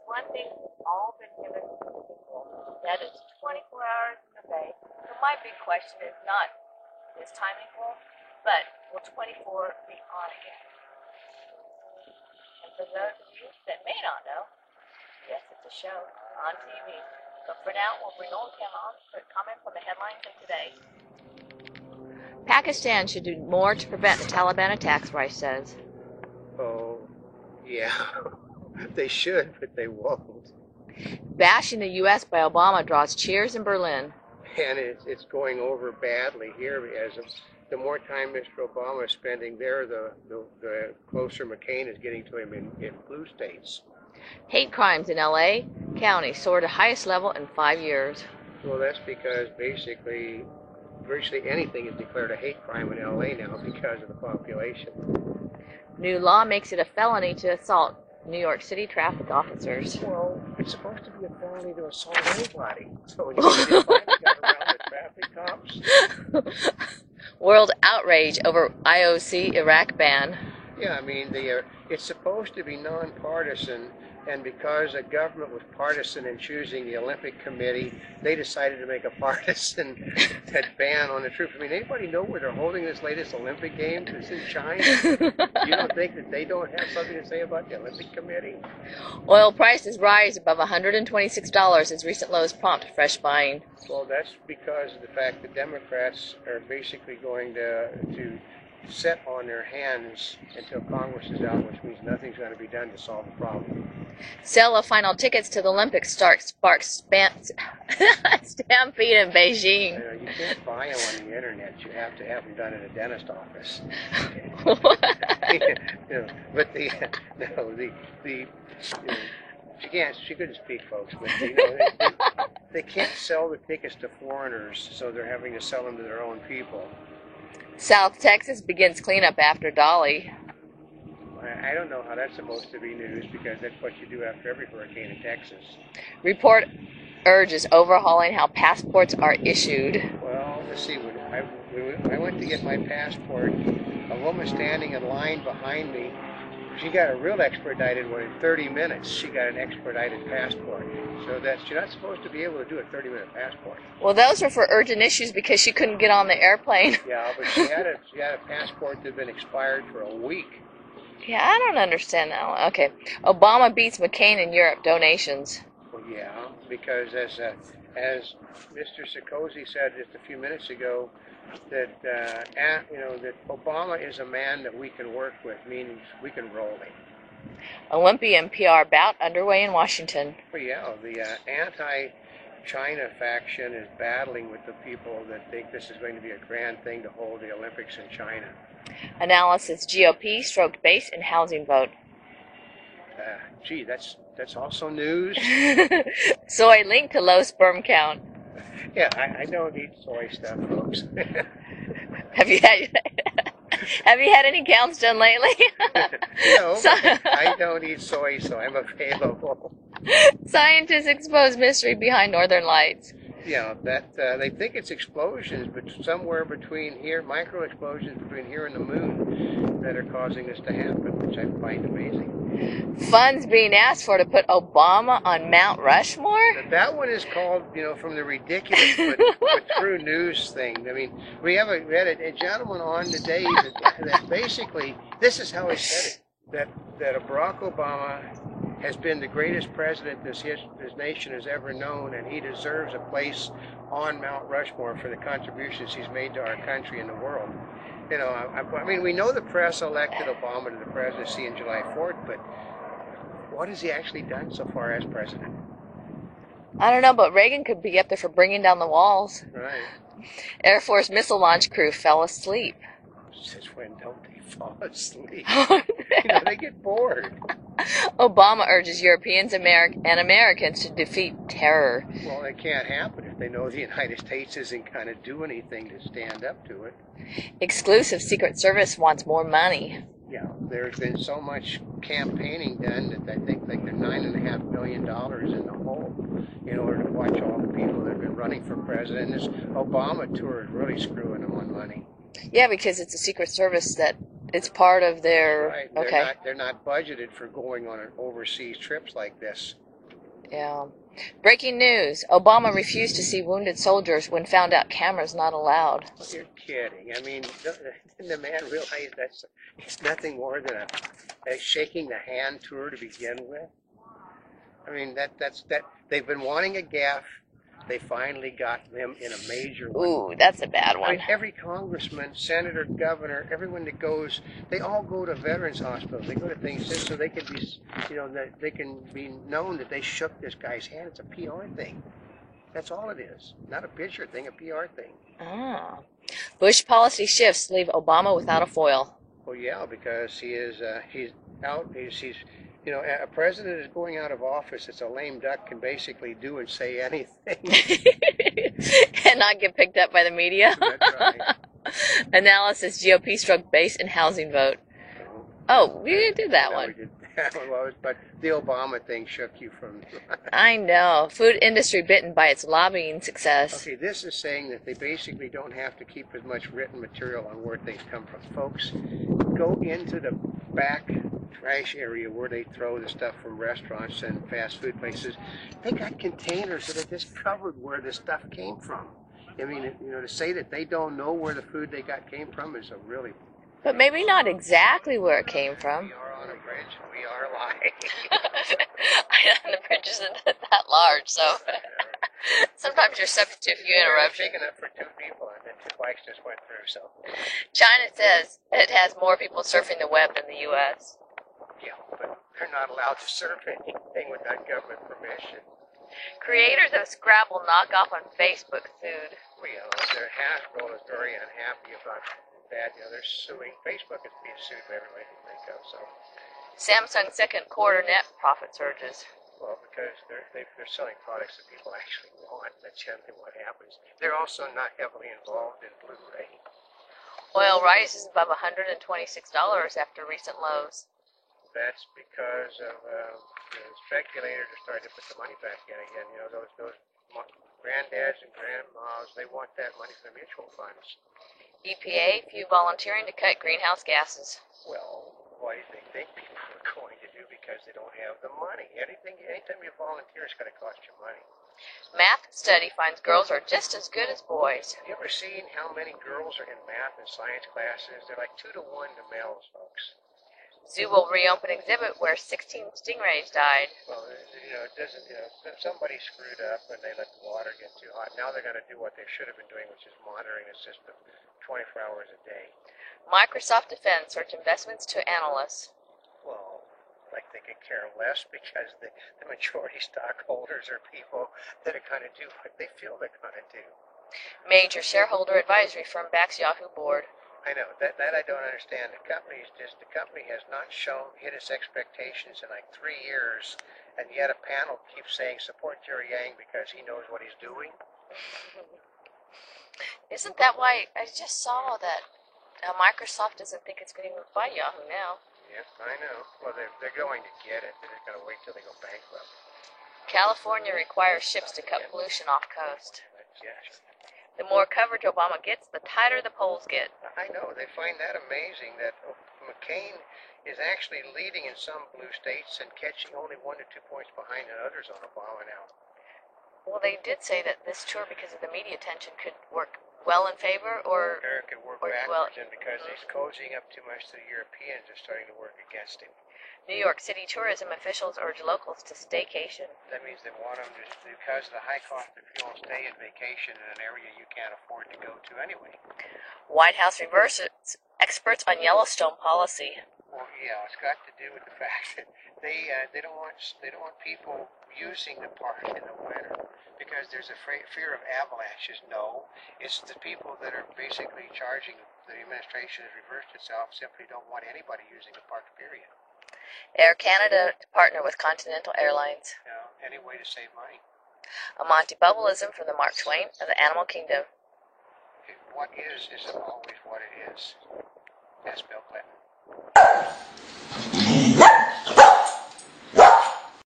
one thing we've all been given equal. That is 24 hours in the day. So my big question is not, is time equal, but will 24 be on again? And for those of you that may not know, yes, it's a show on TV. But for now, we'll bring old Kim on for a comment from the headlines of today. Pakistan should do more to prevent the Taliban attacks, Rice says. Oh, yeah, they should, but they won't. Bashing the U.S. by Obama draws cheers in Berlin. And it's going over badly here, as the more time Mr. Obama is spending there, the closer McCain is getting to him in blue states. Hate crimes in L.A. County soar to highest level in 5 years. Well, that's because basically virtually anything is declared a hate crime in L.A. now because of the population. New law makes it a felony to assault New York City traffic officers. Well, it's supposed to be a felony to assault anybody. So when you finally got around the traffic cops. World outrage over IOC Iraq ban. Yeah, I mean, it's supposed to be nonpartisan, and because the government was partisan in choosing the Olympic Committee, they decided to make a partisan ban on the troops. I mean, anybody know where they're holding this latest Olympic Games? It's in China. You don't think that they don't have something to say about the Olympic Committee? Oil prices rise above $126 as recent lows prompt fresh buying. Well, that's because of the fact that Democrats are basically going to sit on their hands until Congress is out, which means nothing's going to be done to solve the problem. Sale of final tickets to the Olympics sparks stampede in Beijing. You can't buy them on the internet. You have to have them done in a dentist office. But she couldn't speak, folks. But they can't sell the tickets to foreigners, so they're having to sell them to their own people. South Texas begins cleanup after Dolly. I don't know how that's supposed to be news, because that's what you do after every hurricane in Texas. Report urges overhauling how passports are issued. Well, let's see. When I went to get my passport, a woman standing in line behind me, she got a real expedited one in 30 minutes. She got an expedited passport. So you're not supposed to be able to do a 30-minute passport. Well, those were for urgent issues because she couldn't get on the airplane. Yeah, but she had a passport that had been expired for a week. Yeah, I don't understand that one. Okay. Obama beats McCain in Europe donations. Well, yeah, because as Mr. Sarkozy said just a few minutes ago, that that Obama is a man that we can work with, meaning we can roll him. Olympian PR bout underway in Washington. Well, yeah, the anti-China faction is battling with the people that think this is going to be a grand thing to hold the Olympics in China. Analysis: GOP stroked base in housing vote. Gee, that's also news. Soy linked to low sperm count. Yeah, I don't eat soy stuff, folks. Have you had any counts done lately? No, I don't eat soy, so I'm available. Scientists expose mystery behind Northern Lights. Yeah, that they think it's explosions, but somewhere between here, micro explosions between here and the moon, that are causing this to happen, which I find amazing. Funds being asked for to put Obama on Mount Rushmore? That one is called, from the ridiculous but true news thing. I mean, we had a gentleman on today that basically, this is how he said it, that Barack Obama has been the greatest president this nation has ever known, and he deserves a place on Mount Rushmore for the contributions he's made to our country and the world. I mean, we know the press elected Obama to the presidency on July 4th, but what has he actually done so far as president? I don't know, but Reagan could be up there for bringing down the walls. Right. Air Force missile launch crew fell asleep. Since when don't they fall asleep? They get bored. Obama urges Europeans and Americans to defeat terror. Well, it can't happen if they know the United States isn't going to do anything to stand up to it. Exclusive Secret Service wants more money. Yeah, there's been so much campaigning done that I think they're $9.5 million in the hole in order to watch all the people that have been running for president. This Obama tour is really screwing them on money. Yeah, because it's a Secret Service that it's part of their... Right. They're not budgeted for going on overseas trips like this. Yeah. Breaking news. Obama refused to see wounded soldiers when found out cameras not allowed. Well, you're kidding. I mean, didn't the man realize that's it's nothing more than a shaking the hand tour to begin with? I mean, that's they've been wanting a gaffe. They finally got them in a major one. Ooh, that's a bad I one. mean, every congressman, senator, governor, everyone that goes, they all go to veterans hospitals. They go to things just so they can be, that they can be known that they shook this guy's hand. It's a PR thing. That's all it is. Not a picture thing, a PR thing. Ah. Bush policy shifts leave Obama without a foil. Well, yeah, because he's out. A president is going out of office. It's a lame duck can basically do and say anything. And not get picked up by the media. That's right. Analysis: GOP struck base in housing vote. Oh, we didn't do that one. We did that one, but the Obama thing shook you from. I know. Food industry bitten by its lobbying success. Okay, this is saying that they basically don't have to keep as much written material on where things come from. Folks, go into the back trash area where they throw the stuff from restaurants and fast food places. They got containers that are just covered where the stuff came from. I mean, to say that they don't know where the food they got came from is a really... But maybe not exactly where it came from. We are on a bridge and we are lying. The bridge isn't that large, so sometimes you're subject to a few interruptions. Big enough for two people, and then two bikes just went through, so... China says it has more people surfing the web than the U.S. Yeah, but they're not allowed to surf anything without government permission. Creators of Scrabble knockoff on Facebook sued. Well, their Hasbro is very unhappy about that. They're suing. Facebook is being sued by everybody you think of, so... Samsung second quarter net profit surges. Well, because they're selling products that people actually want. That's generally what happens. They're also not heavily involved in Blu-ray. Oil rises above $126 after recent lows. That's because of speculators are starting to put the money back in again. Those granddads and grandmas, they want that money from the mutual funds. EPA, few volunteering to cut greenhouse gases. Well, what do you think people are going to do because they don't have the money? Anytime you volunteer, it's going to cost you money. Math study finds girls are just as good as boys. You ever seen how many girls are in math and science classes? They're like 2 to 1 to males, folks. Zoo will reopen exhibit where 16 stingrays died. Well, it doesn't, somebody screwed up and they let the water get too hot. Now they're going to do what they should have been doing, which is monitoring the system 24 hours a day. Microsoft defends search investments to analysts. Well, like they could care less because the majority stockholders are people that are going to do what they feel they're going to do. Major shareholder advisory firm backs Yahoo board. I know, that I don't understand. The company has not hit its expectations in like 3 years, and yet a panel keeps saying support Jerry Yang because he knows what he's doing. Isn't that why I just saw that Microsoft doesn't think it's going to buy Yahoo now? Yes, I know. Well, they're going to get it. They're just going to wait till they go bankrupt. California requires ships to cut pollution off coast. Yes. The more coverage Obama gets, the tighter the polls get. I know. They find that amazing that McCain is actually leading in some blue states and catching only 1 to 2 points behind in others on Obama now. Well, they did say that this tour, because of the media attention, could work well in favor or could work backwards, and because he's cozying up too much to the Europeans, they're starting to work against him. New York City tourism officials urge locals to staycation. That means they want them to, because of the high cost of fuel, stay in vacation in an area you can't afford to go to anyway. White House reverses experts on Yellowstone policy. Well, yeah, it's got to do with the fact that they don't want people using the park in the winter because there's a fear of avalanches. No, it's the people that are basically charging. The administration has reversed itself. Simply don't want anybody using the park. Period. Air Canada to partner with Continental Airlines. Any way to save money. A Monty Bubbleism from the Mark Twain of the Animal Kingdom. What is isn't always what it is. That's Bill Clinton.